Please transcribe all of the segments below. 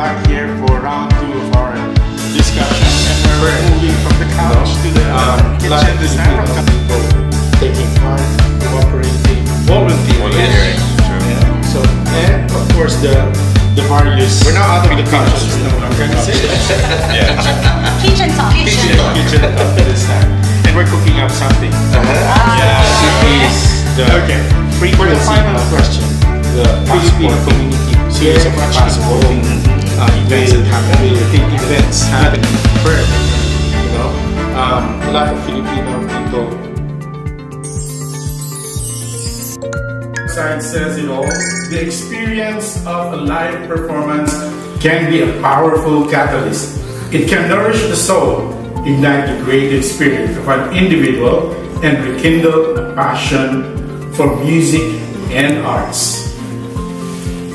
back here for round 2 of our discussion, and we're moving from the couch to the kitchen this time. Taking part, cooperating, volunteering. So, and of course the various. We're not out of the couch. No, I'm gonna say that. Kitchen talk. Kitchen talk this time, and we're cooking up something. Okay. For the final question, the Filipino community series of possible events that happen. Events happening first. You know, a lot of Filipino people. Science says it all. The experience of a live performance can be a powerful catalyst. It can nourish the soul, ignite the creative spirit of an individual, and rekindle a passion for music and arts.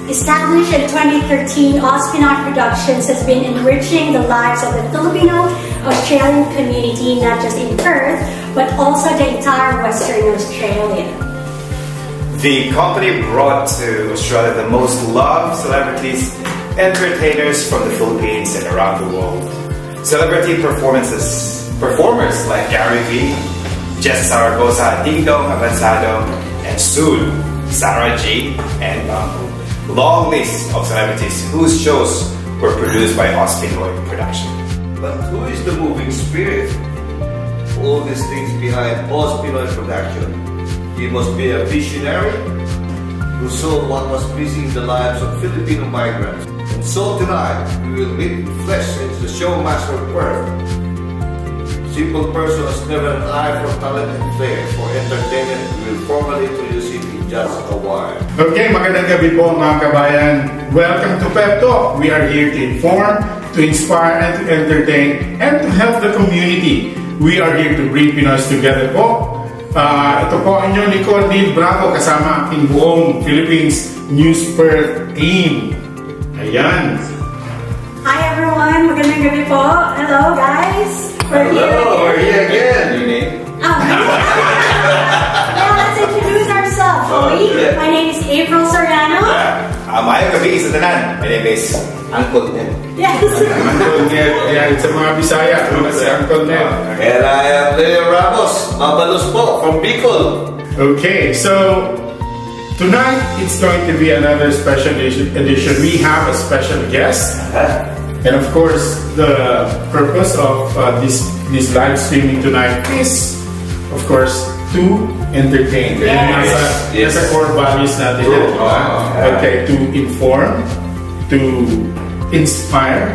Established in 2013, Ospinaw Productions has been enriching the lives of the Filipino Australian community, not just in Perth, but also the entire Western Australia. The company brought to Australia the most loved celebrities, entertainers from the Philippines and around the world. Celebrity performers like Gary Vee, Jess Zaragoza, Ding Dong Avanzado, and soon Sarah G and Bamboo. Long list of celebrities whose shows were produced by Ospinoy Production. But who is the moving spirit? All these things behind Ospinoy Production. He must be a visionary who saw what was missing in the lives of Filipino migrants. And so tonight, we will meet flesh into the showmaster of Perth. Simple person has never an eye for talent and flair. For entertainment, we will formally introduce him in just a while. Okay, magandang gabi po mga kabayan. Welcome to Pep Talk. We are here to inform, to inspire, and to entertain, and to help the community. We are here to bring Pinoys together po. Ito po ang inyong Nicole Neil Bravo kasama aking buong Philippines News Perth team. Ayan. Hi everyone, magandang gabi po. Hello guys. We're here again. Now let's introduce ourselves. My name is April Soriano. Mayang gabi sa tanan. My name is Uncle Ned. Yes. Uncle Ned. Ayan, sa mga Bisaya. Si Uncle Ned. And I am Leo Ramos, Mabalos po, from Bicol. Okay, so tonight it's going to be another special edition. We have a special guest. And of course, the purpose of this live streaming tonight is, of course, to entertain. Yes. That's a core values natin. Okay, to inform, to inspire,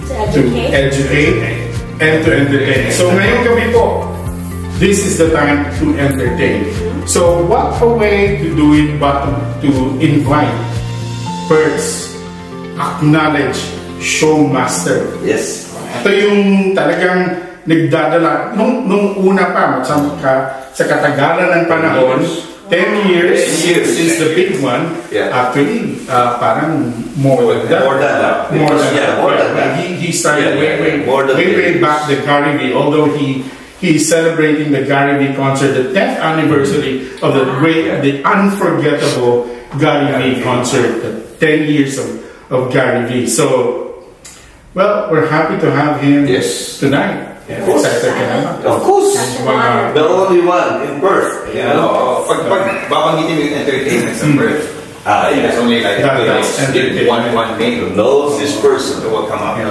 to educate, and to entertain. So ngayong gabi po, this is the time to entertain. So what a way to do it but to invite Perth's acknowledged showmaster. Yes. Ito yung talagang nagdadala nung una pa sa katagalan ng panahon, 10 years since the big one. Actually parang more than that. He started way back the Gary Vee, although he's celebrating the Gary Vee concert, the 10th anniversary of the unforgettable Gary Vee concert, the 10 years of Gary Vee. So well, we're happy to have him tonight. Of course. The only one in Perth. Pag babanggitin yung entertainment sa Perth, there's only like one name who knows this person who will come up.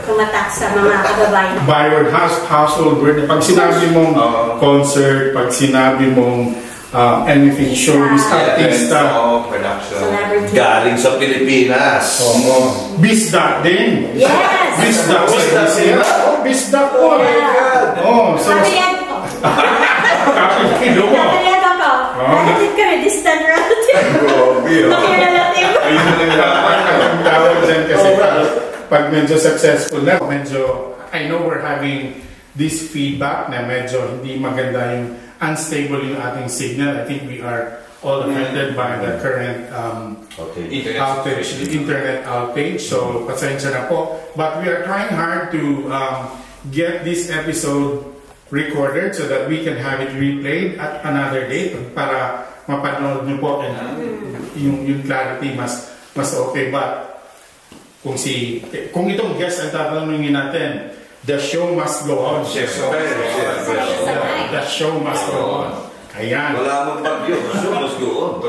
Kumatak sa mga kababayan. Byword household word. Pag sinabi mong concert, pag sinabi mong anything, showbiz, artista, production, galing sa Pilipinas. Bisdak din. Yes. Bisdak. Bisdak po. So Kapilian po. Kapilian po. Kapilian ako. Relative kami, distant relative. Nakirelative. Ayun ang tawag dyan kasi pag medyo successful na, I know we're having this feedback na medyo hindi maganda yung unstable yung ating signal. I think we are all affected by the current internet outage. So, pasensya na po. But we are trying hard to get this episode recorded so that we can have it replayed at another date para mapanood nyo po and yung clarity mas okay. But kung itong guest ang tatanungin natin, the show must go on. The show must go on. Ayan. Wala mong bagyo. The show must go on.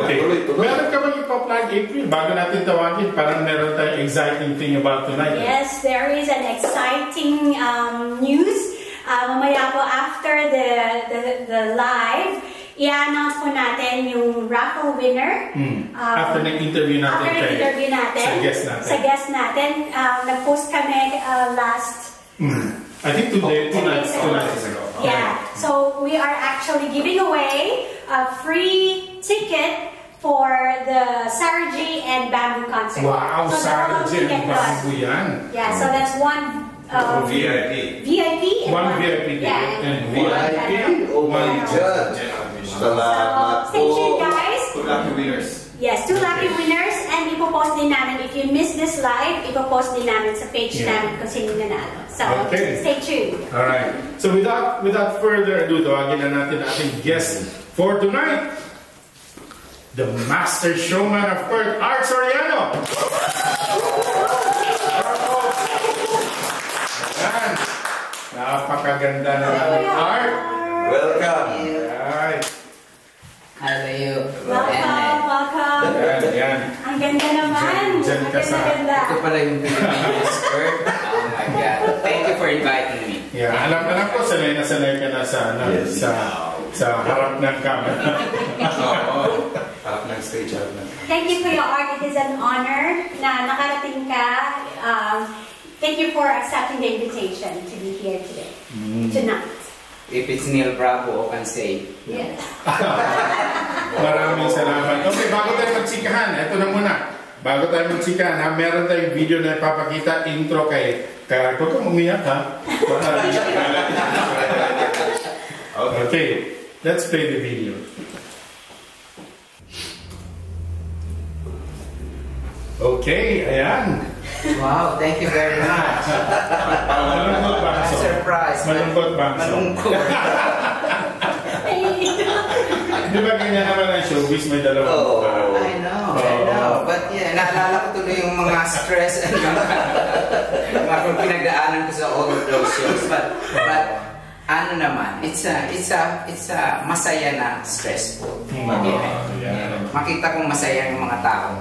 Okay. Meron ka bang ipa-plug, April? Bago natin tawagin, parang meron tayong exciting thing about tonight. Yes, there is an exciting news. Mamaya po after the live, i-announce po natin yung raffle winner. After nag-interview natin. Sa guest natin. Nag-post kami last... I think 2 nights ago. Yeah. So we are actually giving away a free ticket for the Sarah J and Bamboo concert. Wow, so Sarah J and Bamboo yan. Yeah, so that's one VIP. One VIP yeah. And VIP. Oh my God. Salamat stay tuned, guys. 2 lucky winners. Yes, 2 lucky winners, and ipopost din namin, if you miss this live, ipopost din namin sa page namin kung sino nanalo. So, stay tuned. Alright. So without further ado, tawagin na natin ating guest for tonight, the master showman of Earth, Art Soriano. Ayan. Napakaganda na Art. Welcome. Alright. How are you? Welcome. Ayan. Ang ganda naman. Diyan ka sa... Ito pala yung Filipino skirt. Oh my God. Thank you for inviting me. Yeah, alam ko, sanay na sa harap ng camera. Harap ng stage. Thank you for your art. It is an honor na nakarating ka. Thank you for accepting the invitation to be here today. Tonight. If it's Neil Bravo, I can say. Yeah. Maraming salamat. Okay, bago tayo magsikahan, ito na muna. Bago tayo magsikahan, meron tayong video na ipapakita, intro kay huwag kang umiyak, ha? Okay, let's play the video. Okay, ayan. Wow, thank you very much. Malungkot ba? I'm surprised. Malungkot ba? Malungkot. Di ba ganyan naman ang showbiz, may dalawang I know. But yeah, naalala ko tuloy yung mga stress and mga pinagdaanan ko sa all of those shows. But ano naman, it's a masaya na stressful. Makita kong masaya yung mga tao.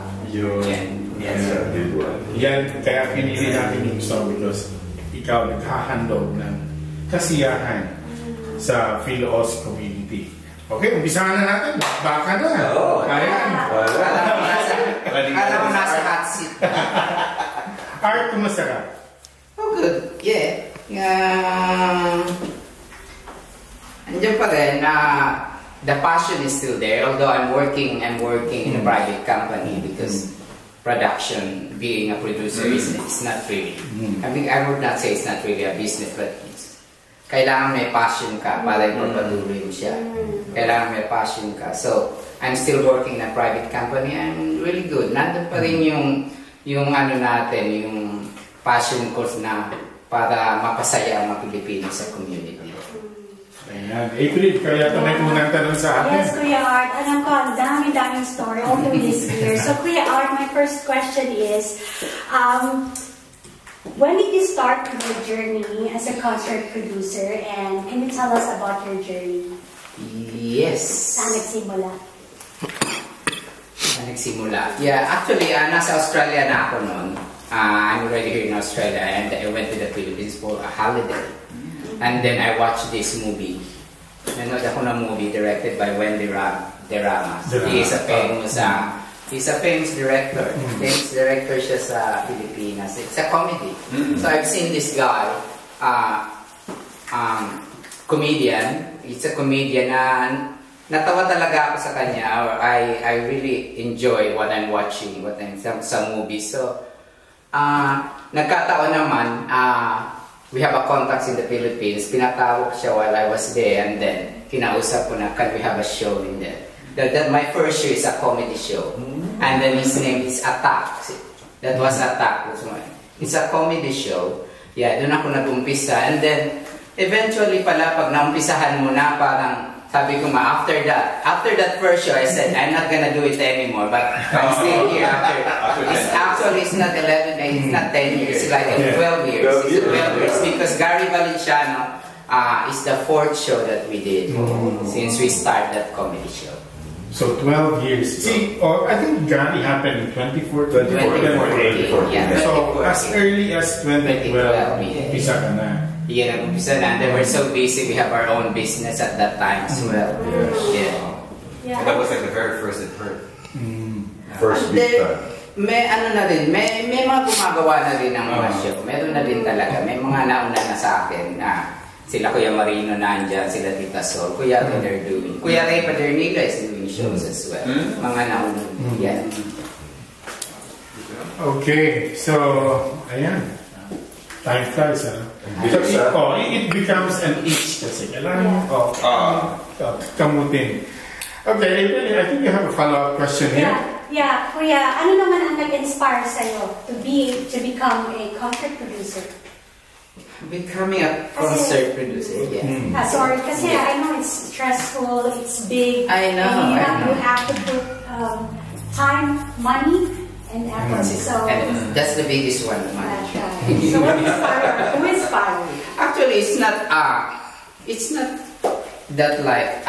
Yan, kaya pinili natin yung song because ikaw naghahandog ng kasiyahan sa Phil-Oz community. Okay, umpisahan na natin. Baka na. Ayan. Alam mo nasa hot seat. Art, kumusta ka? Oh, good. Yeah. Andiyan pa rin. The passion is still there, although I'm working in a private company because production, being a producer is not really. I mean, I would not say it's not really a business, but kailangan may passion ka para ipagpatuloy mo siya. Kailangan may passion ka. So, I'm still working in a private company. I'm really good. Nandun pa rin yung ano natin, yung passion ko na para mapasaya ang mga Pilipino sa community. Ayan. April, kaya ito may unang tanong sa atin. Yes, Kuya Art. Alam ko, ang daming story all through this year. So, Kuya Art, my first question is, when did you start your journey as a concert producer? And can you tell us about your journey? Yes. Saan nagsimula? Yeah, actually, nasa Australia na ako noon. I'm already here in Australia and I went to the Philippines for a holiday. And then I watched this movie. Nanood ako ng movie directed by Wendy Ramos. He's a famous director. Famous director siya sa Pilipinas. It's a comedy. So I've seen this guy, comedian. It's a comedian na natawa talaga ako sa kanya. I really enjoy what I'm watching, sa movie. So nagkataon naman, we have a contacts in the Philippines. Pinatawag siya while I was there, and then kinausap ko na, can we have a show in there? My first show is a comedy show, and then his name is Attack. That was Attack. It's a comedy show. Yeah, doon ako nag-umpisa, and then eventually pala pag naumpisahan mo na, parang sabi ko after that first show, I said, I'm not gonna do it anymore, but I'm still here after. It's not 11, it's not 10 years, it's like 12 years. It's 12 years because Gary Valenciano is the 4th show that we did since we started that comedy show. So 12 years. See, I think Gary happened in 2014. 2014. Yeah, so 2014. as early as 2012, umpisa ka na. Yeah, umpisa na. They were so busy. We have our own business at that time as well. Yeah. That was like the very first it heard. First big time. May ano na rin, may mga gumagawa na rin ng mga show. Meron na din talaga. May mga nauna na sa akin na sila Kuya Marino nandyan, sila Tita Sol. Kuya Ray, they're doing. Kuya Ray Padernila is doing shows as well. Mga nauna. Yan. Okay, so, ayan. Time flies, it becomes an itch kasi. Kailangan kamutin. Okay, I think you have a follow-up question here. Yeah, Kuya, ano naman ang nag-inspire sa'yo to become a concert producer? Becoming a concert producer, Sorry, kasi I know it's stressful, it's big. I know. And you have to put time, money, and effort. So that's the biggest one, money. So who inspired you? Actually, it's not that like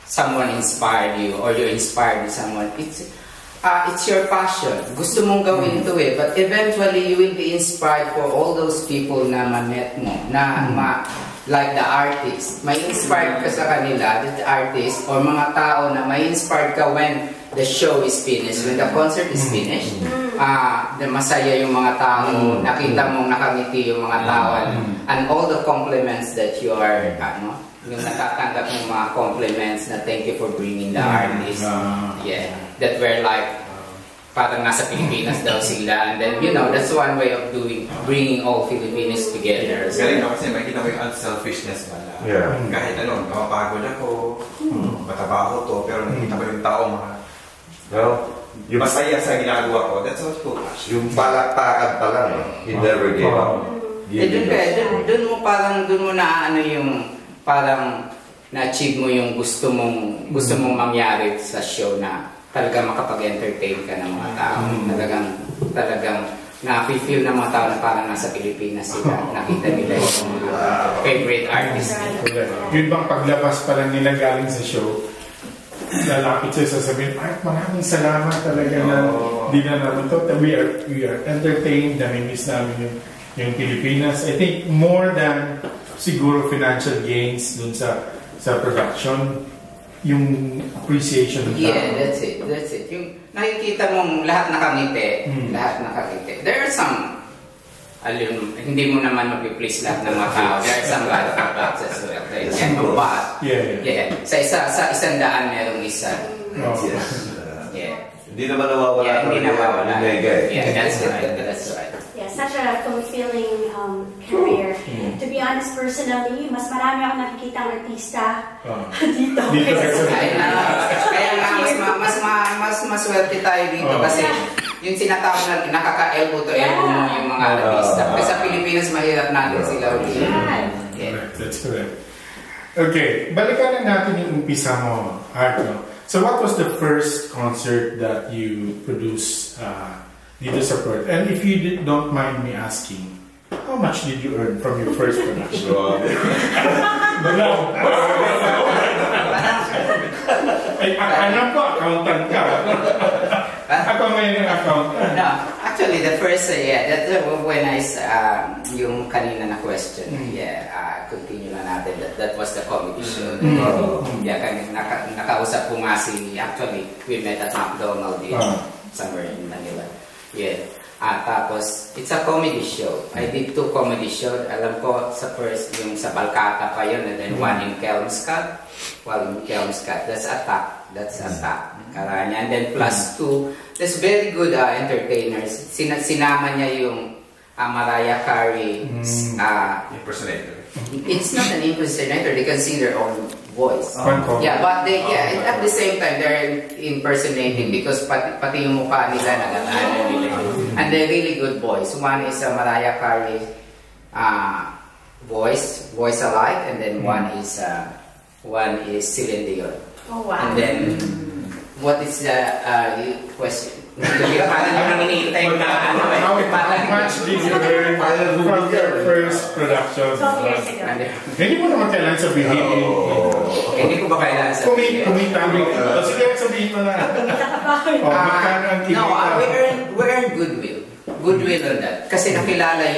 someone inspired you or you inspired someone. It's your passion. Gusto mong gawin ito but eventually you will be inspired for all those people na ma-met mo, like the artist. May inspired ka sa kanila, the artist, or mga tao na may inspired ka when the show is finished, when the concert is finished. Masaya yung mga tao, nakita mong nakangiti yung mga tao, and all the compliments that you are, yung natatanggap ng mga compliments na thank you for bringing the artist. That were like parang nasa Pilipinas daw sila, and then that's one way of bringing all Filipinos together. Galing kasi makita mo yung unselfishness pala. Kahit napapagod ako, matabaho to, pero nakita mo yung tao yung masaya sa ginagawa ko. That's what cool. Yung palakpakan pa lang, he never gave up. Doon mo na yung parang na-achieve mo yung gusto mong mangyari sa show na talagang makapag-entertain ka ng mga tao. Talagang na-feel ng mga tao na parang nasa Pilipinas sila. Nakita nila yung favorite artist nila. Yun bang paglabas pa lang nila galing sa show, lalapit siya sasabihin, maraming salamat talaga na di na namin to. We are entertained, namimiss namin yung Pilipinas. I think more than siguro financial gains dun sa production, yung appreciation ng tao. That's it. Yung nakikita mong lahat nakangiti, There are some, hindi mo naman mag-please lahat ng mga tao. There are some bad products as well. Sa isang daan merong isa. Hindi naman nawawala. That's right. Such a fulfilling career. To be honest, personally, mas marami ako nakikita ang artista dito. Kaya mas maswerte tayo dito kasi yung sinatawag na nakaka-elbow to elbow mo yung mga artista. Kasi sa Pilipinas, mahirap natin sila. That's correct. Okay, balikan na natin yung umpisa mo, Arno. So what was the first concert that you produced dito sa Perth? And if you don't mind me asking, how much did you earn from your first production? Alam ko, accountant ka. Ako ngayon ang accountant. No, actually, the first, that's when yung kanina na question, continue na natin, that was the comedy show. Nakausap ko nga actually, we met at McDonald's somewhere in Manila. Tapos, it's a comedy show. I did 2 comedy shows. Alam ko, sa first, yung sa Balcata pa yun, and then one in Kelmscott. That's Attack. Karanya. And then plus 2, there's very good entertainers. Sinama niya yung Mariah Carey impersonator. It's not an impersonator. They can sing their own voice. But at the same time, they're impersonating because pati yung mukha nila nagatahan nila. And they're really good voice. One is Mariah Carey voice alike, and then one is one is Celine Dion. Oh, wow. And then, what is the question? Parang hinihintay na ano eh. How much did you earn from your first production? 12 years ago. Hindi mo naman kailangan sabihin. Hindi ko ba kailangan sabihin? Kumita mo. Sige, sabihin mo na. Kumita ka ba? Magkano ang No, kinita? we earn goodwill. Goodwill on that. Kasi nakilala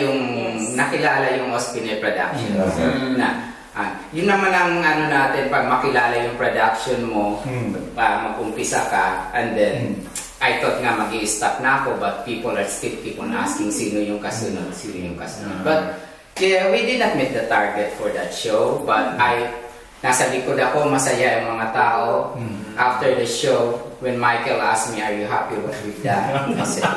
yung Ospinel Production. Yun naman ang ano natin, pag makilala yung production mo, mag-umpisa ka, and then, I thought nga mag-i-stop na ako, but people are still keep on asking sino yung kasunod. But, yeah, we did not meet the target for that show, but nasa likod ako, masaya yung mga tao. After the show, when Michael asked me, are you happy what we've done? I said,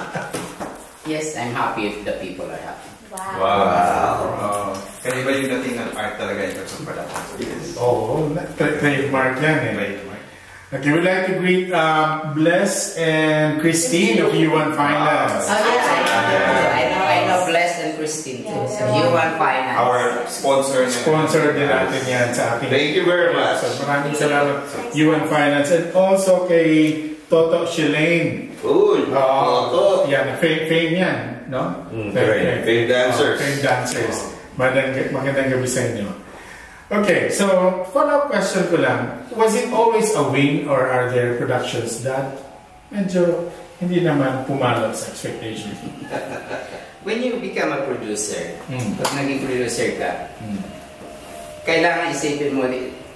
yes, I'm happy if the people are happy. Wow. Kaya ba yung dating ng art talaga yung sa production? Oo, trademark yan eh. Okay, we'd like to greet Bless and Christine of U1 Finance. Oh, yes, I know Bless and Christine too. So U1 Finance. Our sponsor. Sponsor din natin yan sa ating... Thank you very much. So, maraming salamat U1 Finance. And also kay Toto Shilane. Toto. Yan, fame yan, no? Fame dancers. Fame dancers. Magandang gabi sa inyo. Okay, so follow-up question ko lang. Was it always a win or are there productions that medyo hindi naman pumalot sa expectations? When you become a producer, pag naging producer ka, kailangan isipin mo,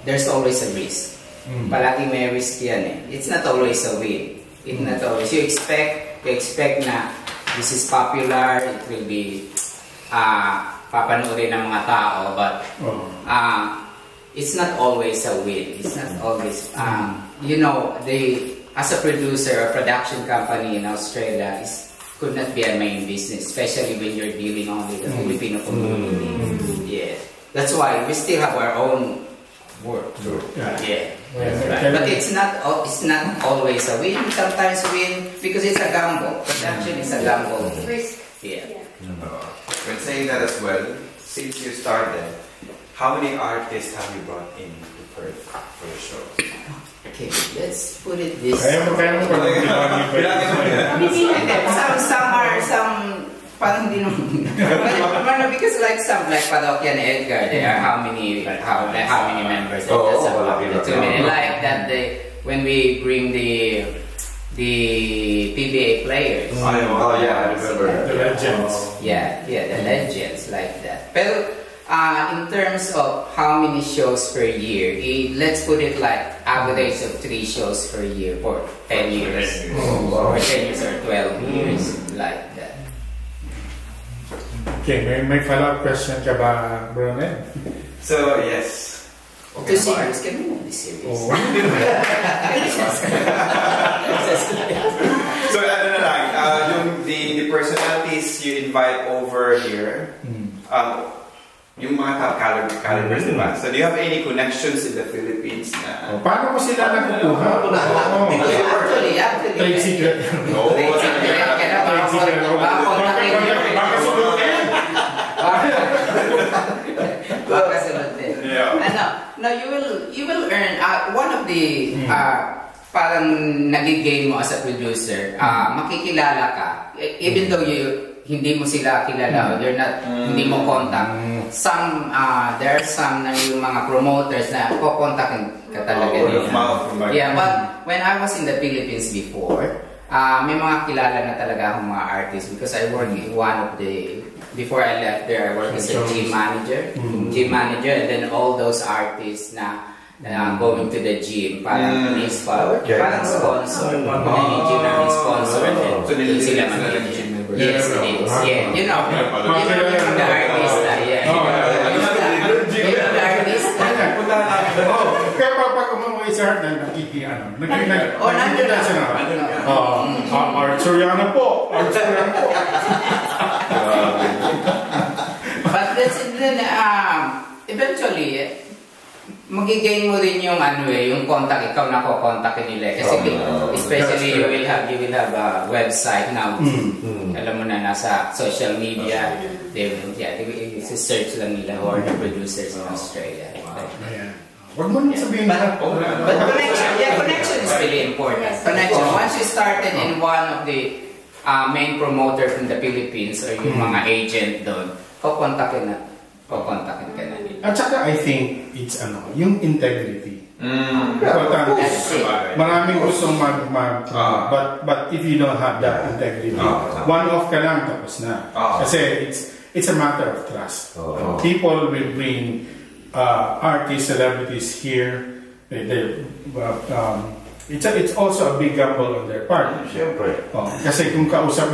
there's always a risk. Palagi may risk yan eh. It's not always a win. It's not always. You expect na this is popular, it will be papanoorin ng mga tao, but it's not always a win. It's not always, you know, as a producer, a production company in Australia could not be a main business, especially when you're dealing only with the Filipino community. Yeah, that's why we still have our own work. Yeah. Right. But it's not always a win. Sometimes win because it's a gamble. Production is a gamble. Yeah. When saying that as well, since you started, how many artists have you brought in to Perth for your shows? Okay, let's put it this way. Some parang hindi naman. Because like Parokya and Edgar, there are how many members? Too many. Like that, when we bring the PBA players. I remember. The legends. Yeah, the legends like that. Pero in terms of how many shows per year, let's put it like average of 3 shows per year for 10 years. Or 10 years or 12 years, like that. Okay, may follow-up question ka ba, Bronel? So, yes. Okay, serious. Can we not be serious? So, ano na lang, yung the personalities you invite over here, yung mga top calibers, diba? So, do you have any connections in the Philippines na... Paano mo sila nakukuha? Actually. Trade secret. No. Trade secret. Baka salutin. No, you will earn one of the parang nagigame mo as a producer. Makikilala ka even though hindi mo sila kilala, or hindi mo contact. There are some na yung mga promoters na kukontakin ka talaga nila. Yeah, but when I was in the Philippines before, may mga kilala na talaga akong mga artists because I worked in before I left there, I worked as a gym manager, and then all those artists na going to the gym, parang parang sponsor, yung gym namin sponsor, and then sila mag-gym. Yes, it is. Yeah, you know the artist na, yeah. You know the artist na. Kaya pag umuwi sa heart na nakikita siya na. Arturiano po. But then eventually magigain mo rin yung yung contact, ikaw na ko-contact nila kasi especially you will have a website now. Alam mo na nasa social media, they search lang nila who are the producers in Australia. Huwag mo nang sabihin na. But connection is really important. Yes. Connection. Once you started in one of the main promoter from the Philippines or yung mga agent doon, kukontakin ka na nila. At saka I think it's yung integrity. Importante. Maraming gustong but if you don't have that integrity, one-off ka lang tapos na. Kasi it's a matter of trust. People will bring artists, celebrities here. It's also a big gamble on their part. Siyempre. Kasi kung kausap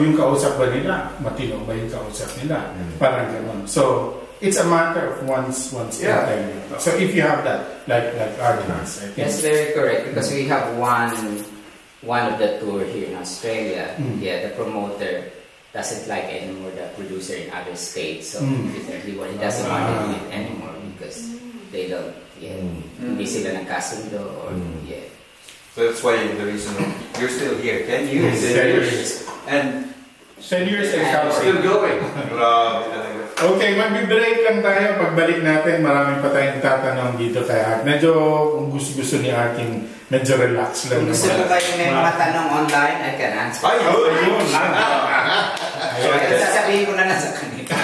ba nila, matino ba yung kausap nila? Parang gano'n. So, it's a matter of one's integrity. So if you have that, like arguments, I think. That's very correct because we have one of the tour here in Australia. Yeah, the promoter doesn't like anymore the producer in other states, so he doesn't want to do it anymore because they don't. Hindi sila nagkasundo or So that's why the reason you're still here. 10 years. 10 years. And 10 years and still going. Okay, mag-break lang tayo. Pagbalik natin, maraming pa tayong tatanong dito kay Art. Medyo, kung gusto ni Art, medyo relax lang. Kung gusto ko kayo may mga tanong online, I can answer. Ayun! Sasabihin ko na lang sa kanila.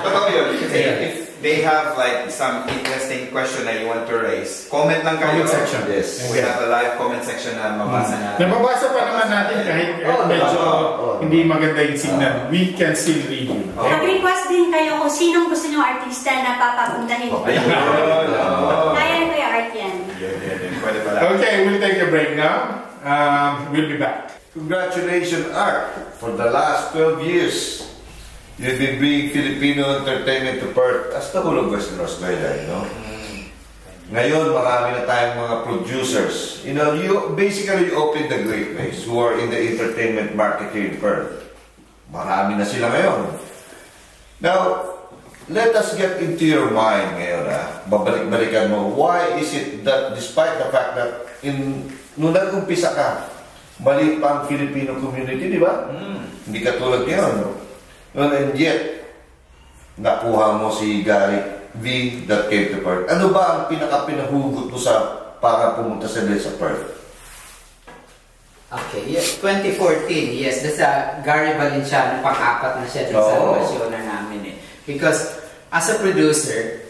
Totoo yun. If they have like some interesting question that you want to raise, comment lang kayo. Comment section. Yes. We have a live comment section na mabasa natin. Nababasa pa naman natin kahit medyo hindi maganda yung signal. We can still read you. Mag-request din kayo kung sinong gusto nyo artista na papapuntahin. Kaya ko yung art yan. Okay, we'll take a break now. We'll be back. Congratulations, Art, for the last 12 years. You've been bringing Filipino entertainment to Perth as the whole of Western Australia, you know. Ngayon, marami na tayong mga producers. You know, you basically opened the gateways who are in the entertainment market here in Perth. Marami na sila ngayon. Now, let us get into your mind ngayon, babalik-balikan mo. Why is it that despite the fact that nung nag-umpisa ka, maliit pa ang Filipino community, di ba? Hindi katulad ngayon. And yet, nakuha mo si Gary V that came to Perth. Ano ba ang pinaka-pinahugot mo para pumunta sa Perth? Okay, yes, 2014, yes, that's Gary Valenciano, pang-apat na siya dun sa nasyon namin Because, as a producer,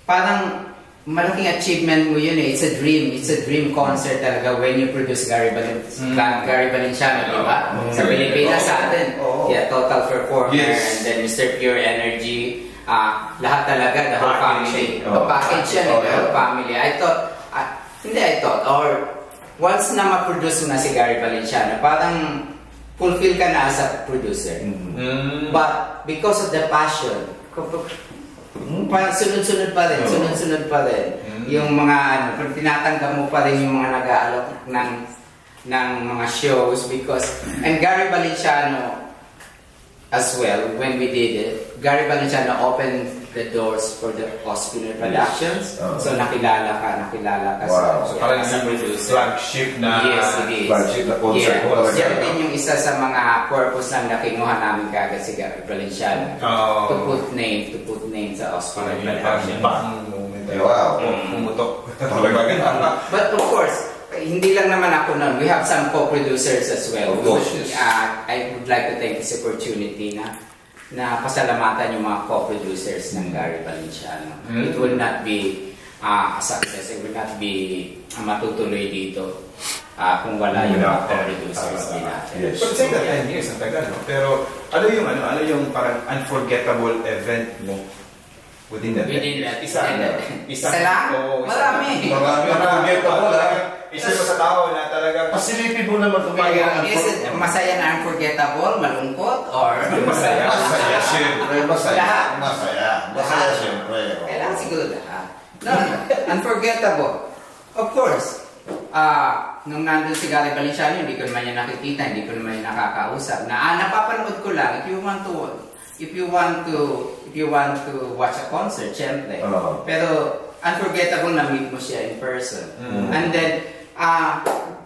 parang malaking achievement mo yun It's a dream concert talaga when you produce Gary Valenciano, di ba? Sa Pilipinas sa atin. Yeah, Total Performer, and then Mr. Pure Energy. Lahat talaga, the whole family. Package yan, the whole family. I thought, or once na ma-produce mo na si Gary Valenciano, parang fulfill ka na as a producer. But because of the passion, parang sunod-sunod pa rin. Yung mga, tinatanggap mo pa rin yung mga nag-aalok ng mga shows and Gary Valenciano as well, when we did it, Gary Valenciano opened the doors for the Ospinner Productions. So nakilala ka So parang as a producer. Flagship na Flagship na concert. Yan din yung isa sa mga purpose na kinuha namin kagad si Gary Valenciano. To put name sa Ospinner Productions. Wow. Pumutok. But of course, hindi lang naman ako nun. We have some co-producers as well. I would like to take this opportunity na pasalamatan yung mga co-producers ng Gary Valenciano. It will not be a success. It will not be matutuloy dito kung wala yung mga co-producers nila. But say that 10 years, ang tagal, no? Pero ano yung parang unforgettable event mo? Within that. Isa lang? Marami. Unforgettable, isa sa tao na talaga pasilipin mo naman masaya na unforgettable, malungkot, or masaya? Masaya, siyempre. Lahat. Masaya, siyempre. Kailangan siguro lahat. No, unforgettable. Of course, nung nandun si Gary Valenciano, hindi ko naman niya nakikita, hindi ko naman niya nakakausap. Napapanood ko lang, if you want to watch a concert, syempre. Pero unforgettable na meet mo siya in person. And then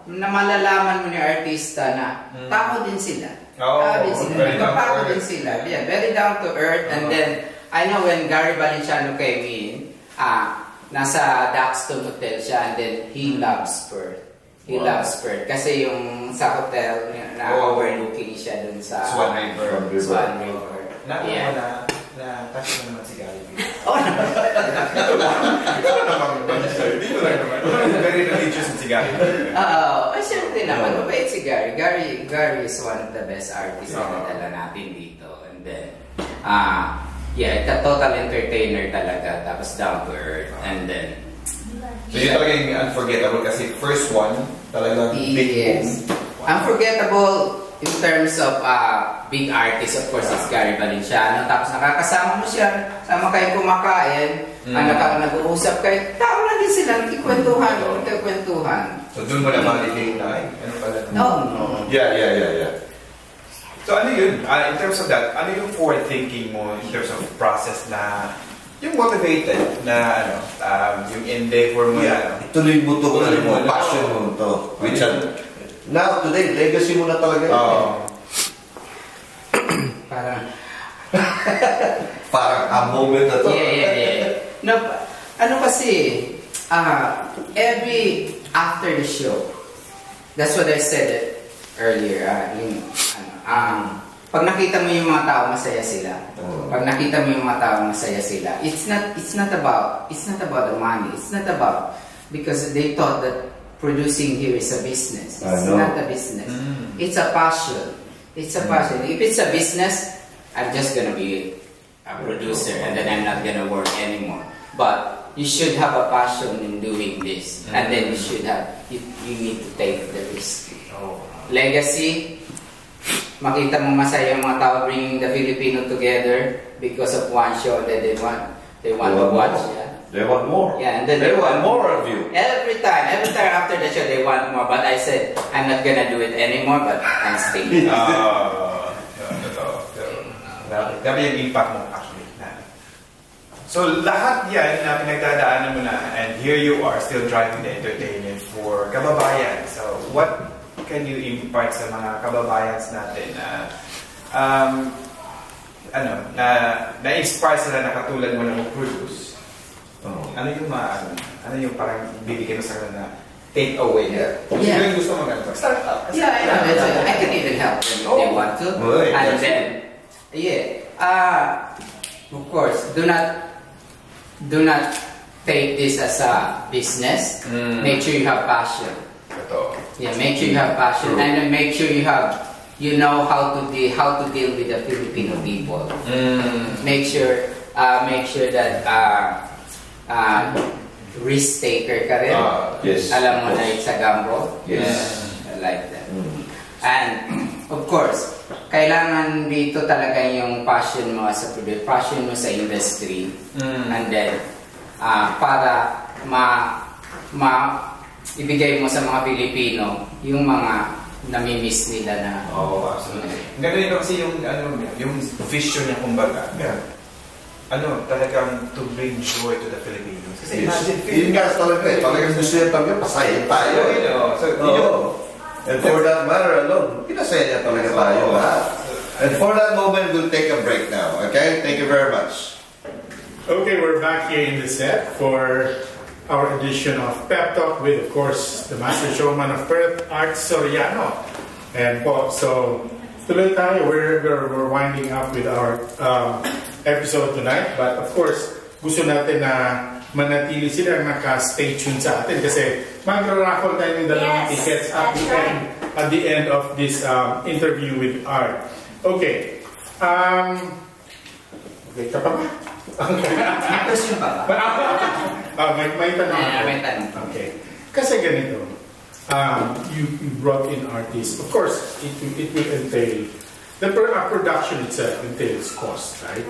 na malalaman mo ni artista na tao din sila. Tao din sila. Yeah, very down to earth. And then I know when Gary Valenciano came in, nasa Daxton Hotel siya, and then he loves Perth. He loves Perth. Kasi yung sa hotel, na-overlooking siya dun sa Swan River. Swan River. Na-touch mo naman si Gary. Oh, Dito lang naman. Very religious si Gary. Siyempre naman, mabait si Gary. Gary is one of the best artists na nadala natin dito. And then, total entertainer talaga. Tapos down to earth. And then, so yun talaga yung unforgettable kasi first one, talagang big yes. Unforgettable in terms of big artist, of course, is Gary Valenciano. Tapos nakakasama mo siya, sama kayo kumakain, nag-uusap kayo, tao na din sila, nagkikwentuhan. So doon mo na validate na, ano pala? No. Yeah. So ano yun, in terms of that, ano yung forward thinking mo in terms of process na yung motivated na yung endeavor mo ituloy mo to, passion mo to. Which now, today, legacy mo na talaga. Parang a moment na to. Yeah. No, kasi, every after the show, that's what I said earlier, pag nakita mo yung mga tao masaya sila. Pag nakita mo yung mga tao masaya sila. It's not about the money. It's not about because they thought that producing here is a business. It's not a business. It's a passion. It's a passion. If it's a business, I'm just gonna be a producer and then I'm not gonna work anymore. But you should have a passion in doing this. And then you need to take the risk. Legacy, makita mo masaya yung mga tao bringing the Filipino together because of one show that they want to watch. They want more. Yeah, and then they want more of you. Every time after the show they want more. But I said I'm not gonna do it anymore. But I'm staying. Grabe yung impact mo actually. So lahat yan na pinagdadaanan mo na, and here you are still driving the entertainment for kababayan. So what can you impart sa mga kababayans natin na na-inspire sila na katulad mo na mag-produce? Ano yung parang bibigyan mo sa kanila na take away? Kung sila yung gusto mag-start up. Yeah, I can even help them if they want to. And then, of course, do not take this as a business. Make sure you have passion. Yeah, make sure you have passion, and then make sure you know how to deal with the Filipino people. Make sure that risk taker ka rin. Yes. Alam mo na it's a gamble. Yes. Like that. And of course, kailangan dito talaga yung passion mo as a producer, passion mo sa industry, and then para ibigay mo sa mga Pilipino yung mga namimiss nila na. Absolutely. Ganun kasi yung vision niya kumbaga. Talagang to bring joy to the Filipinos. Kasi imagine, yun nga talaga talagang gusto niya talaga pasaya tayo. And for that matter alone, pinasaya niya talaga tayo lahat. And for that moment, we'll take a break now. Okay? Thank you very much. Okay, we're back here in the set for our edition of Pep Talk with, of course, the Master Showman of Perth, Art Soriano. And so, tuloy tayo. We're winding up with our episode tonight. But of course, gusto natin na manatili sila naka-stay tuned sa atin kasi magra-raffle tayo ng dalawang tickets at the end of this interview with Art. Okay. Okay ka pa ba? May question pa ba? May tanong. May tanong. Okay. Kasi ganito, you brought in artists. Of course, it will entail, the production itself entails cost, right?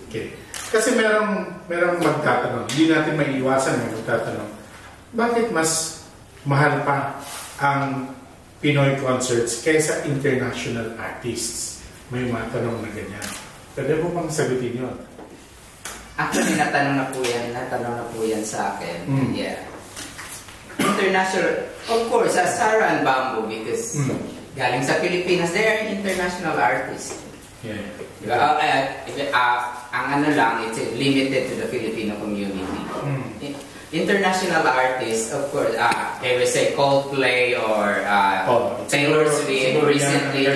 Okay. Kasi merong magtatanong, hindi natin maiiwasan ng magtatanong, bakit mas mahal pa ang Pinoy concerts kaysa international artists? May matanong na ganyan. Pwede mo pang sagutin yun? Actually, natanong na po yan sa akin. Yeah. International, of course, Sarah and Bamboo, because galing sa Pilipinas, they are international artists. Yeah. Ang ano lang, it's limited to the Filipino community. International artists, of course, they will say Coldplay or Taylor Swift recently.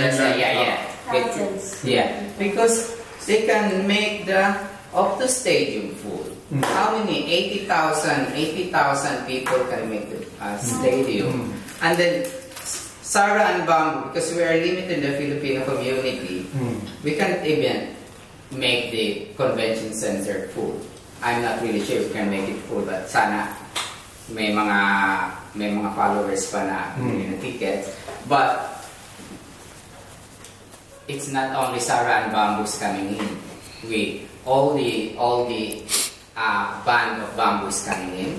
Because they can make the stadium full. How many? 80,000 people can make the stadium. And then Sara and Bamboo, because we are limited in the Filipino community, we can't even make the convention center full. I'm not really sure we can make it full, but sana may mga followers pa na bumili ng tickets. But it's not only Sara and Bamboo's coming in. All the band of Bamboo's coming in.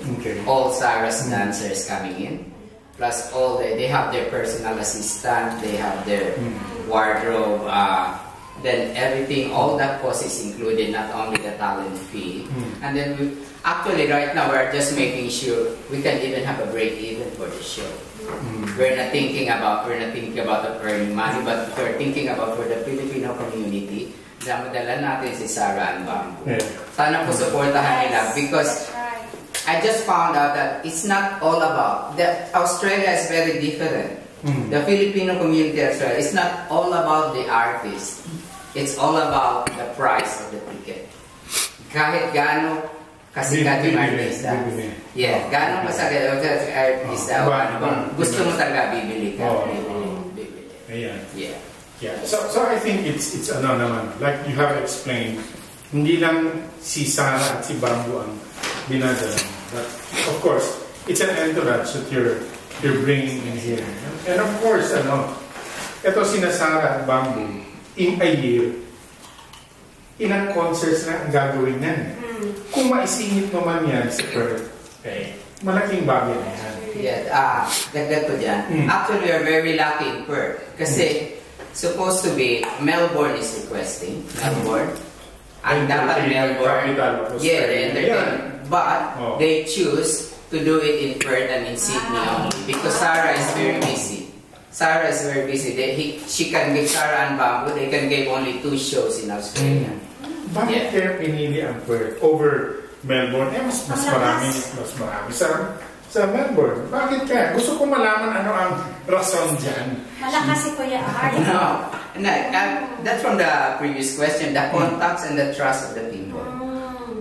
All Sara's dancers coming in. Plus they have their personal assistant, they have their wardrobe, then everything, all that cost is included, not only the talent fee. And then actually right now we're just making sure we can even have a break even for the show. We're not thinking about earning money, but we're thinking about for the Filipino community. Damadala natin si Sara and Bamboo. Sana po supportahan nila because I just found out that it's not all about Australia is very different. The Filipino community in Australia is not all about the artist. It's all about the price of the ticket. Kahit gaano kasikat yung artista. Gaano kasikat yung artista. Gusto mo talaga bibili ka. So I think it's ano naman, like you have explained, hindi lang si Sara at si Bamboo ang binadala. But of course, it's an entourage that you're bringing in here. And of course, ito sina Sara at Bamboo, in a year, ilang concerts na ang gagawin yan. Kung maisingit naman yan sa Perth, malaking bagay na yan. Dagdag ko dyan. Actually, we are very lucky in Perth. Kasi, supposed to be, Melbourne is requesting. Melbourne. Ang dapat Melbourne. But they choose to do it in Perth and in Sydney only because Sara is very busy. Sara is very busy. She can give Sara and Bamboo, they can give only 2 shows in Australia. Bakit kaya pinili ang Perth over Melbourne? Mas marami sa Melbourne. Bakit kaya? Gusto ko malaman ano ang rason dyan. Malakas si Kuya Art. That's from the previous question. The contacts and the trust of the people.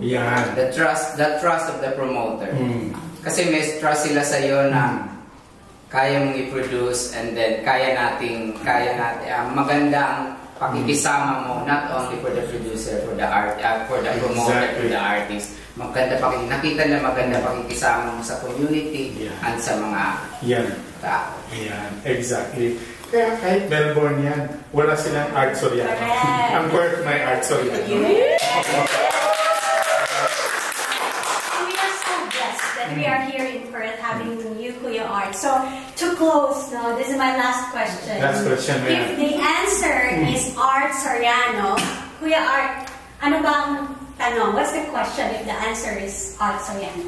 The trust of the promoter. Kasi may trust sila sa iyo na kaya mong i-produce and then kaya natin maganda ang pakikisama mo, not only for the producer, for the promoter, for the artist. Nakita na maganda pakikisama mo sa community and sa mga tao. Exactly. Kaya kahit Melbourne yan, wala silang Art Soriano. Ang Perth may Art Soriano. We are here in Perth having you, Kuya Art. So, to close, this is my last question. Last question, If the answer is Art Soriano, Kuya Art, ano bang tanong? What's the question if the answer is Art Soriano?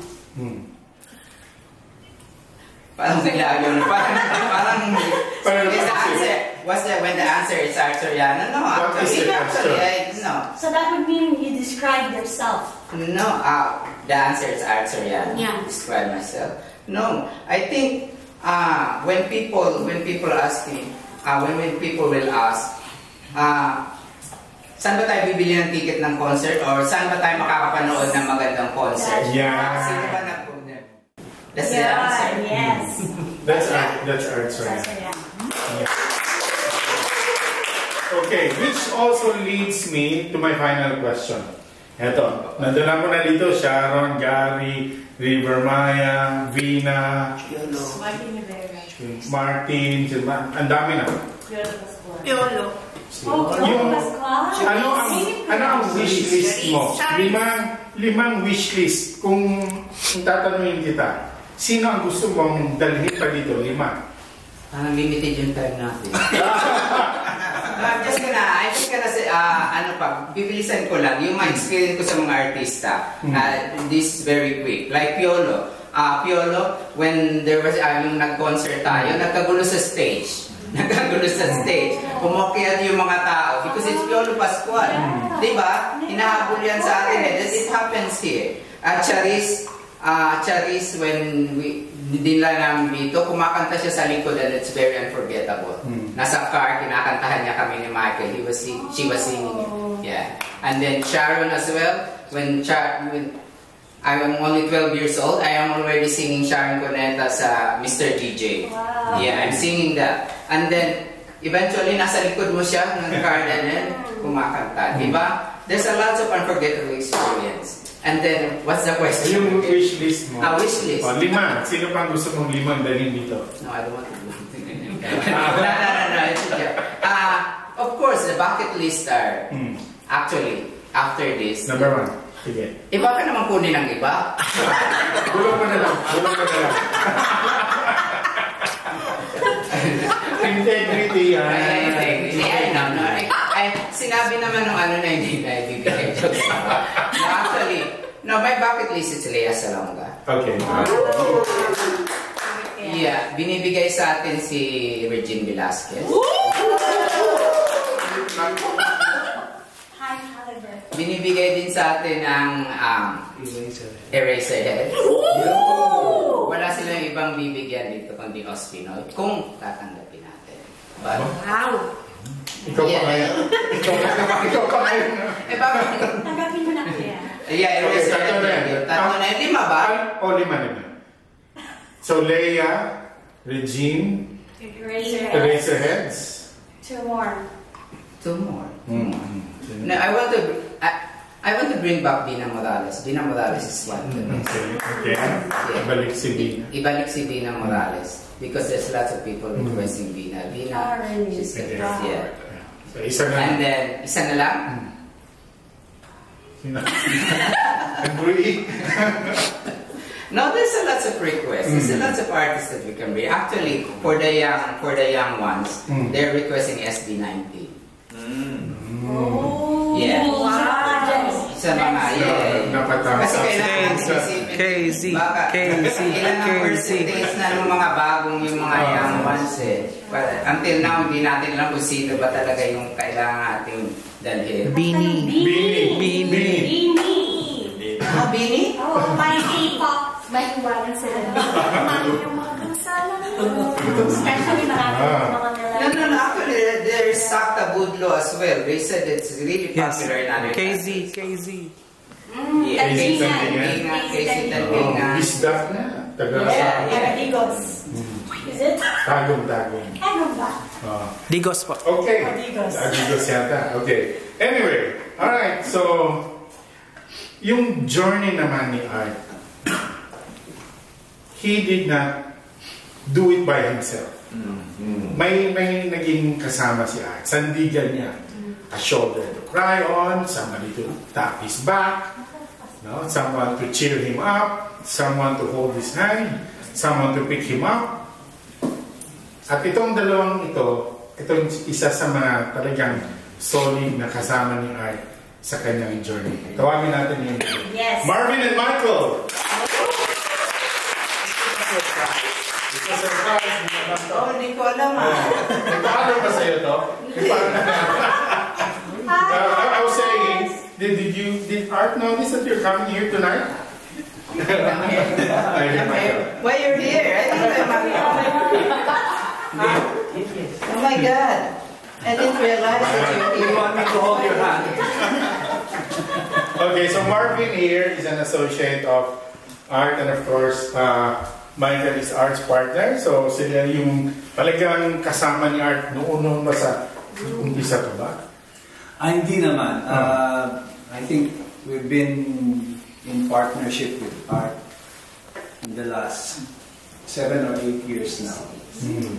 Parang naglago. When the answer is Art Soriano? No, actually, no. So that would mean you describe yourself. No, the answer is Art Soriano. Describe myself. No, I think when people ask me, when people will ask, saan ba tayo bibili ng ticket ng concert or saan ba tayo makakapanood ng magandang concert? Sino ba nag-order? That's the answer. Yes. That's Art Soriano. Okay, which also leads me to my final question. Eto, nandun ako na dito, Sharon, Gary, River Maya, Vina, Martin, ang dami na. Piolo. Ano ang wish list mo? Limang wish list. Kung tatanungin kita, sino ang gusto mong dalhin pa dito? 5. Limited yung time natin. I'm just gonna say, bibilisan ko lang, yung mga experience ko sa mga artista, this is very quick. Like Piolo. Piolo, when there was, yung nag-concert tayo, nagkagulo sa stage. Pumokyat yung mga tao because it's Piolo Pascual. Diba? Hinahabol yan sa atin. It happens here. At Charis, Charis, when dinala namin dito, kumakanta siya sa likod and it's very unforgettable. Nasa car, kinakantahan niya kami ni Michael. She was singing it. Yeah. And then Sharon as well, when I am only 12 years old, I am already singing Sharon Cuneta sa Mr. DJ. Wow. Yeah, I'm singing that. And then, eventually, nasa likod mo siya ng car and then kumakanta. Diba? There's a lot of unforgettable experience. And then, what's the question? Yung wish list mo. Wish list. 5. Sino pang gusto mong 5 dalhin dito? No, I don't want to do anything. No. It's okay. Of course, the bucket list are actually, after this. Number 1. Sige. Iba ka naman kunin ng iba. Bulong mo na lang. Integrity yan. Integrity. No. Sinabi naman ng ano na hindi na ibibigay. Actually, no, my bucket list is Lea Salonga. Okay. Yeah, binibigay sa atin si Regine Velasquez. Binibigay din sa atin ang Eraserhead. Wala silang ibang bibigyan dito kundi Ospinoy kung tatanggapin natin. But, Wow! Ikaw pa ngayon. Ikaw pa ngayon. bakit? Tanggapin mo na kaya. Yeah, Eraserhead. Tatlo na. 5 ba? O 5. So, Leia, Regine, Eraserheads. 2 more. 2 more. No, I want to bring back Dina Morales. Dina Morales is one. Okay. Ibalik si Dina. Ibalik si Dina Morales because there's lots of people requesting Dina. Dina, she's the best. Yeah. So, isa na. And then, isa na lang. Agree. No, there's a lots of requests. There's a lots of artists that we can bring. Actually, for the young ones, they're requesting SB90. Oh, Yeah. wow. Sa mga, Napatama. Kasi kailangan isipin. Ilan ang percentage na ng mga bagong yung mga young ones eh. But until now, hindi natin alam kung sino ba talaga yung kailangan ating dalhin. Beanie. Bini? Oh, my K-pop. May iwanan sila. Marami yung mga kansala. Especially marami yung mga nila. No, actually, there's Sakta Budlo as well. They said it's really popular in other KZ. Yeah, KZ Talbinga. Bisdak na. Digos. Is it? Tagong. Ano ba? Digos po. Okay. Digos. Digos yata. Okay. Anyway. Alright. So, yung journey naman ni Art, he did not do it by himself. May naging kasama si Art. Sandigan niya. A shoulder to cry on, somebody to tap his back, no? Someone to cheer him up, someone to hold his hand, someone to pick him up. At itong dalawang itong isa sa mga talagang solid na kasama ni Art sa kanyang journey. Tawagin natin yung Yes. Marvin and Michael! It's a surprise. Hindi ko alam Paano ba sa'yo to? I was saying, did Art notice that you're coming here tonight? Why you're here? I think oh my God. I didn't realize that you're here. You want me to hold your hand? Okay, so Marvin here is an associate of Art, and of course, Michael is Art's partner. So sila yung talagang kasama ni Art noon ba sa umpisa to ba? Hindi naman. I think we've been in partnership with Art in the last 7 or 8 years now.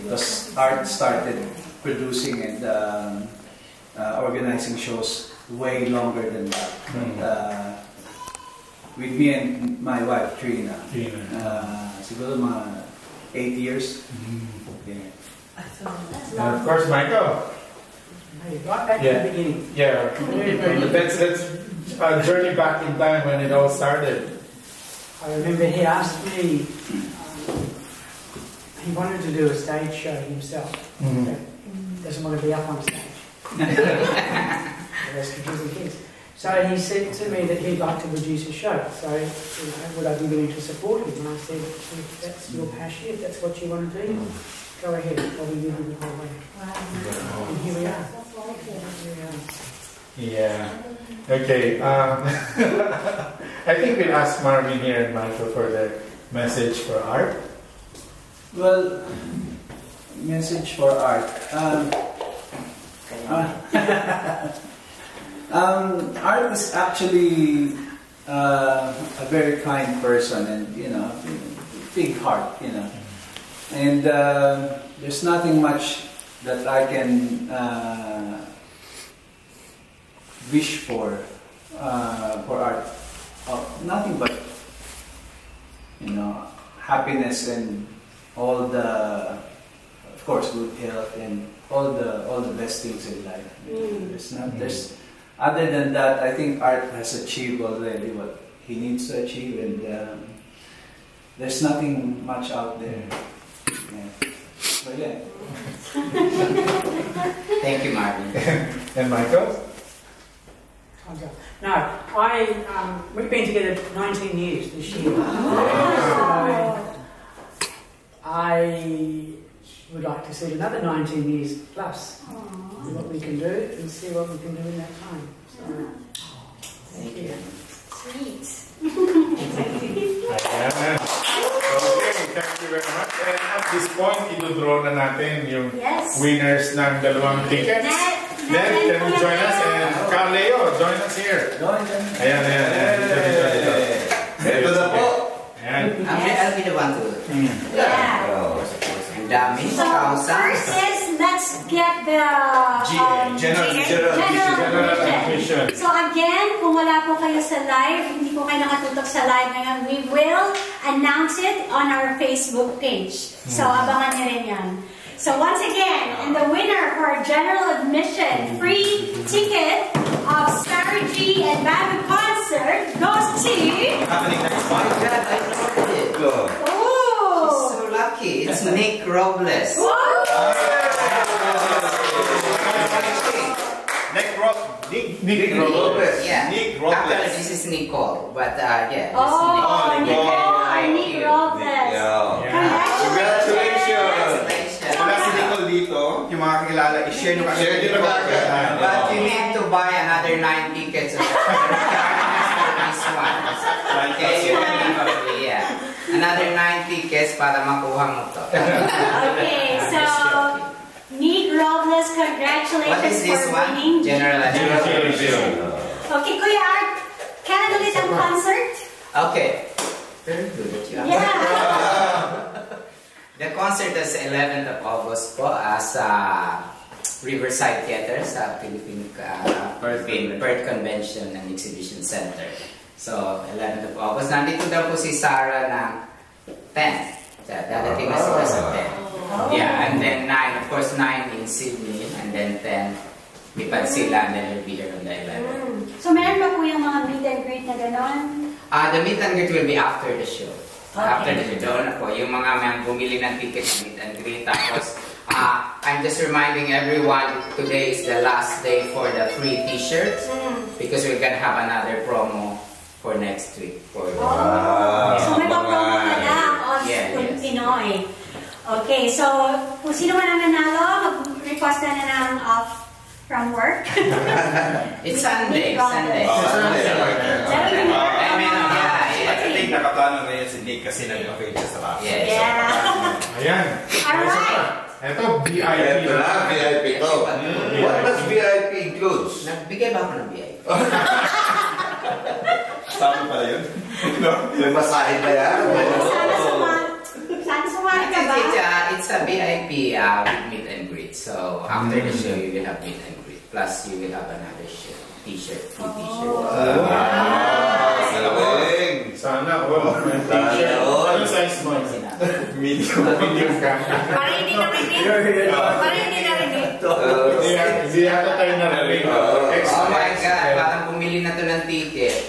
Because Art started producing and organizing shows way longer than that. But, with me and my wife, Trina, siguro mga 8 years. Yeah. And of course, Michael. Right back to the beginning. Yeah, that's a journey back in time when it all started. I remember he asked me, he wanted to do a stage show himself. But doesn't want to be up on stage. That's confusing things. So he said to me that he'd like to produce a show. So, you know, would I be willing to support him? And I said, if that's your passion, if that's what you want to do, go ahead. I'll be with you the whole way. Wow. And here we are. Yeah. Okay. I think we'll ask Marvin here and Michael for the message for Art. Well, message for Art. Art is actually a very kind person, and you know, big heart, you know. And there's nothing much that I can wish for Art. Nothing but, you know, happiness and all the, of course, good health and all the best things in life. There's other than that, I think Art has achieved already what he needs to achieve, and there's nothing much out there. Yeah. But yeah. Thank you, Marvin. And Michael? No, we've been together 19 years this year. I would like to see another 19 years plus. What we can do and see what we can do in that time. So, thank you. Sweet. Ayan. Okay, thank you very much. And at this point, ito-draw na natin yung winners ng dalawang tickets. Then, can you join us? And Carleo, join us here. Ayan. Ito na po. Ayan. I'll be the one to. Yeah. So first is let's get the general admission. So again, kung wala po kayo sa live, hindi po kayo nakatutok sa live ngayon, we will announce it on our Facebook page. So abangan nyo rin yan. So once again, and the winner for general admission, free ticket of Sarah G and Babu concert goes to... Happening next month. So lucky. It's Nick Robles. Nick Robles. Yeah. Nick Robles. Actually, this is Nicole, but yeah. Nick Robles. Congratulations. Wala si Nicole dito. Yung mga kakilala, i-share nyo kasi. But you need to buy another 9 tickets. This one. Okay, you can yeah. Another 9 tickets para makuha mo to. Okay, so Nick Robles, congratulations for winning. General admission. Okay, Kuya Art, can I ulit ang concert? Okay. Very good at you. Yeah. The concert is 11th of August po sa Riverside Theater sa Philippine Bird Convention and Exhibition Center. So, 11th of August. Nandito daw po si Sarah ng 10. Dadating na sila sa 10. Yeah, and then 9. Of course, 9 in Sydney. And then 10, Lipad sila. And then we'll be here on the 11th. So, meron ba po yung mga meet and greet na gano'n? The meet and greet will be after the show. After the show na po. Yung mga may bumili ng ticket na meet and greet. Tapos, I'm just reminding everyone, today is the last day for the free t-shirts. Because we're gonna have another promo for next week. For so may pa-promo na lang on Pinoy. Okay, so kung sino man ang nanalo, mag-request na ng off from work. It's Sunday. Sunday. I think nakaplano na yun si Nick kasi nag-page siya sa laptop. Yeah. Ayan. Alright. Ito, VIP. Ito na, VIP to. What does VIP includes? Nagbigay ba ako ng VIP? Sabi pala yun. May masahe ba yan? Sana sumali ka ba? It's a VIP with meet and greet. So after the show, you will have meet and greet. Plus, you will have another t-shirt, free t-shirt. Sana all. Ano size mo? Medium. Medium ka. Parang hindi narinig. Parang hindi narinig. Hindi yata tayo narinig. Oh my God, parang bumili na to ng ticket.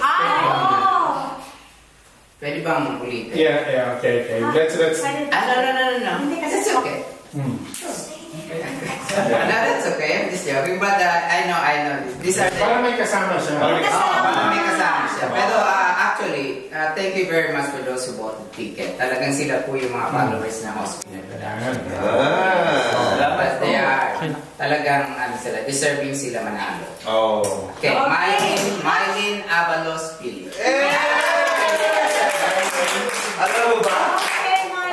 Pwede bang ulitin? Yeah, okay. Let's... No. Hindi kasi it's okay. No, that's okay. I'm just joking. But I know. These are the... Para may kasama siya. May kasama siya. Pero actually, thank you very much for those who bought the ticket. Talagang sila po yung mga followers ng Ospino Production. But they are talagang deserving sila manalo. Oh. Okay, Mylene Avalos Pili. Alam mo ba?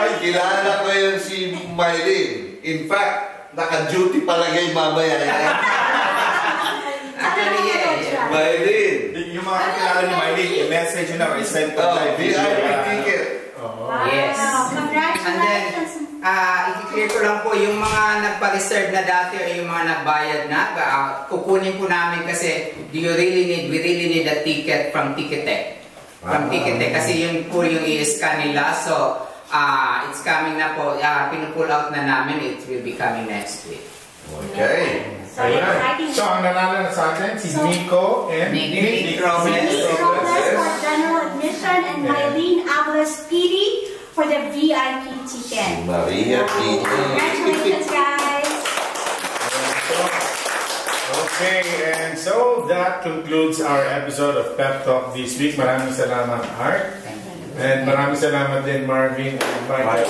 Ay, kilala ko yun si Mylene. In fact, naka-duty palagay mamaya. Actually, yeah. Mylene. Yung mga kilala ni Mylene, i-message nyo na or i-send ko live video. VIP ticket. Yes. And then, i-clear ko lang po yung mga nagpa-reserve na dati o yung mga nagbayad na, kukunin po namin kasi we really need a ticket from Ticketek. Kasi yun po yung i-scan nila. So, it's coming na po. Pinupull out na namin. It will be coming next week. Okay. So, So, ang nanalo na sa atin, si Nico and Nick Robles for general admission and Mylene Avalos Pili for the VIP ticket. Maria Pili. Congratulations, guys. Okay, and so that concludes our episode of Pep Talk this week. Maraming salamat, Art. And maraming salamat din, Marvin and Michael.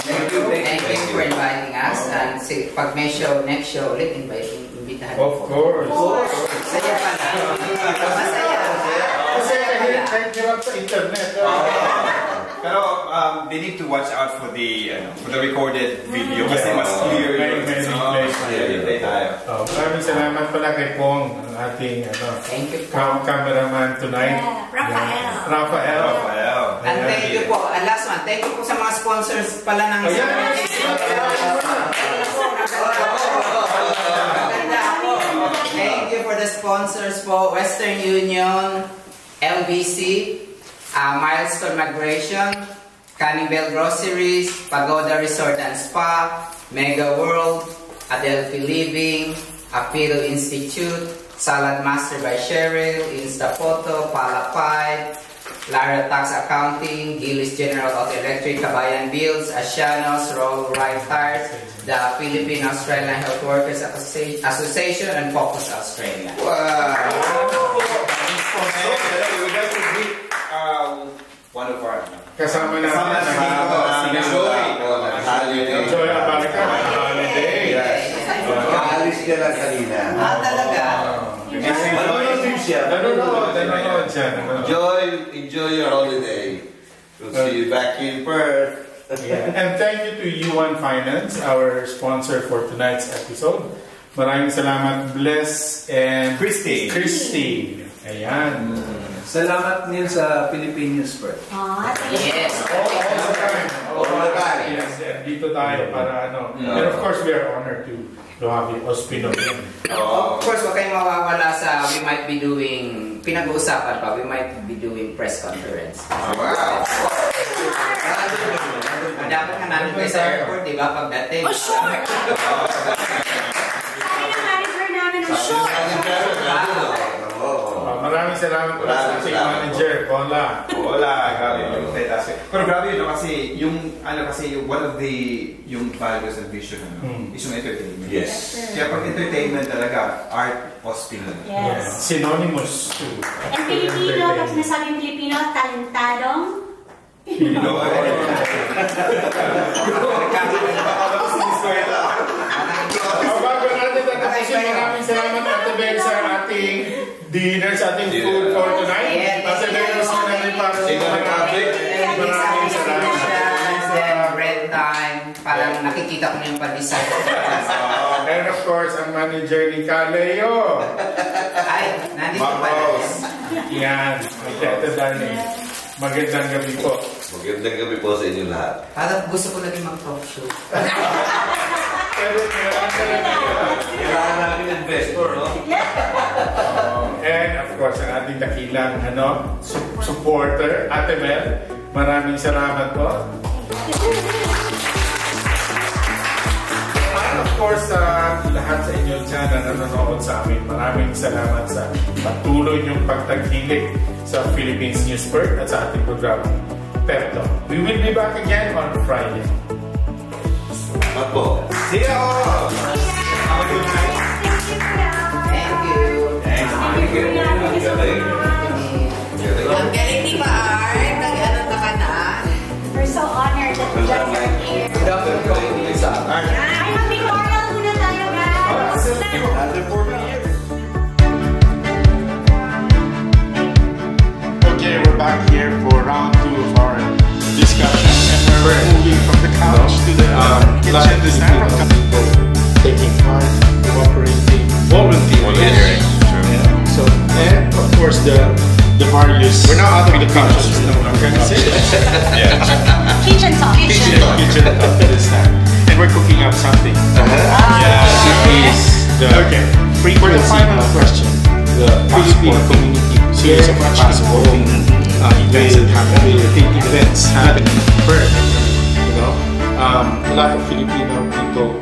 Thank you for inviting us. And pag may show, next show ulit, imbitahan Of course. Saya pala. Masaya. Kasi kahit hirap sa internet. Pero they need to watch out for the recorded video kasi mas clear yun. Replay tayo. Maraming salamat pala kay Pong, ang ating cameraman tonight. Rafael. And thank you po. And last one, thank you po sa mga sponsors pala ng Thank you for the sponsors po. Western Union, LBC, Milestone Migration, Cannibal Groceries, Pagoda Resort and Spa, Mega World, Adelphi Living, Apilo Institute, Salad Master by Cheryl, Instaphoto, Palapay, Lara Tax Accounting, Gillis General Auto Electric, Kabayan Bills, Asianos, Roll Right Tires, the Philippine Australian Health Workers Association, and Focus Australia. Wow! One of our kasama natin si Joy Abarca. Holiday. Alis ka lang kanina. Talaga? Nanonood siya. Enjoy your holiday. We'll see you back in Perth. And thank you to U1 Finance, our sponsor for tonight's episode. Maraming salamat, Bless and Christy. Ayan. Salamat din sa Philippine Newspaper. Yes. All the time. Yes, dito tayo para And of course, we are honored to have the Ospino. Of course, wag kayong mawawala sa we might be doing, pinag-uusapan pa, we might be doing press conference. Wow! Dapat nga namin kayo sa airport, di ba? Pagdating. Oh, sure! Ay, na manager namin, sure! Maraming salamat po sa ating manager, Paula. Grabe. Pero grabe yun kasi yung one of the values and vision is yung entertainment. Yes. Kaya pag entertainment talaga, art Ospino. Yes. Synonymous to. And Filipino, pag sinasabing Filipino, talentadong. Bago natin tatapusin, maraming salamat Ate Bel sa ating dinner, sa ating food for tonight. Ate Bel, gusto namin para sa maraming salamat. Red time, parang nakikita ko na yung pa-design. And of course, ang manager ni Kaleo. Ay, nandito pa Yan, Ate Darling. Magandang gabi po. Magandang gabi po sa inyo lahat. Parang gusto ko na din mag-talk show. Kailangan namin investor, no? And of course, ang ating dakilang supporter, Ate Mel. Maraming salamat po. And of course, lahat sa inyo dyan na nanonood sa amin, maraming salamat sa patuloy niyong pagtangkilik sa Philippines Newspaper at sa ating program, Pep Talk. We will be back again on Friday. Apo. See you all. Have a good night. Thank you. Thank you. Ang galing ni Art. Nag-ano ka na? We're so honored that you guys are here. Ay, happy Memorial muna tayo, guys. Okay, we're back here for round 2 of our discussion, and we're moving from the couch to the kitchen this time. People taking part, cooperating, volunteering. So, and of course the various. We're now out of the couches. No, I'm gonna say that. Kitchen talk. Kitchen talk this time, and we're cooking up something. Okay. For the final question, the Filipino community series of possible events that happen. Events happening. First, you know, a lot of Filipino people